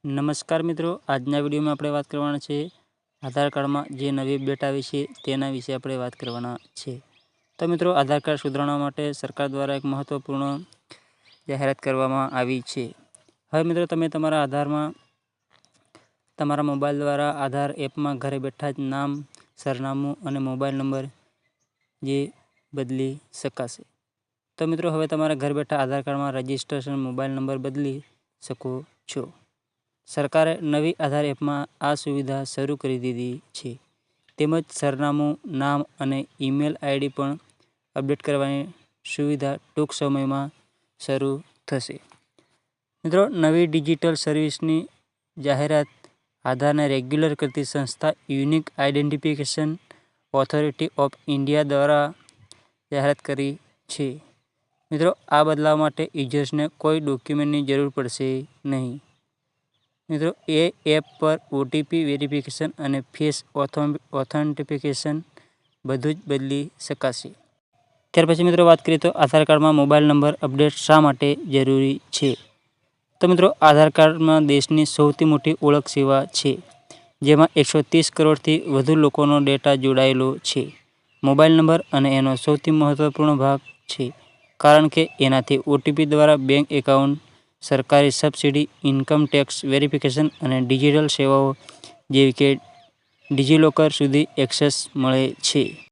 નમસ્કાર મિત્રો, આજના વિડીયોમાં આપણે વાત કરવાના છે આધાર કાર્ડમાં જે નવી અપડેટ આવી છે તેના વિશે આપણે વાત કરવાના છે. તો મિત્રો, આધાર કાર્ડ સુધારણા માટે સરકાર દ્વારા એક મહત્વપૂર્ણ જાહેરાત કરવામાં આવી છે. હવે મિત્રો, તમે તમારા આધારમાં તમારા મોબાઈલ દ્વારા આધાર એપમાં ઘરે બેઠા જ નામ, સરનામું અને મોબાઈલ નંબર જે બદલી શકાશે. તો મિત્રો, હવે તમારા ઘર બેઠા આધાર કાર્ડમાં રજિસ્ટ્રેશન મોબાઈલ નંબર બદલી શકો છો. સરકારે નવી આધાર એપમાં આ સુવિધા શરૂ કરી દીધી છે. તેમજ સરનામું, નામ અને ઈમેલ આઈડી પણ અપડેટ કરવાની સુવિધા ટૂંક સમયમાં શરૂ થશે. મિત્રો, નવી ડિજિટલ સર્વિસની જાહેરાત આધારને રેગ્યુલર કરતી સંસ્થા unique identification authority of India દ્વારા જાહેરાત કરી છે. મિત્રો, આ બદલાવ માટે યુઝર્સને કોઈ ડોક્યુમેન્ટની જરૂર પડશે નહીં. મિત્રો, એ એપ પર ઓટીપી વેરિફિકેશન અને ફેસ ઓથેન્ટિફિકેશન બધું જ બદલી શકાશે. ત્યાર પછી મિત્રો વાત કરીએ તો આધાર કાર્ડમાં મોબાઈલ નંબર અપડેટ શા માટે જરૂરી છે? તો મિત્રો, આધાર કાર્ડમાં દેશની સૌથી મોટી ઓળખ સેવા છે, જેમાં 130 કરોડથી વધુ લોકોનો ડેટા જોડાયેલો છે. મોબાઈલ નંબર અને એનો સૌથી મહત્વપૂર્ણ ભાગ છે, કારણ કે એનાથી ઓટીપી દ્વારા બેંક એકાઉન્ટ, સરકારી સબસિડી, ઇન્કમ ટેક્સ વેરિફિકેશન અને ડિજિટલ સેવાઓ જેવી કે ડિજિલોકર સુધી એક્સેસ મળે છે.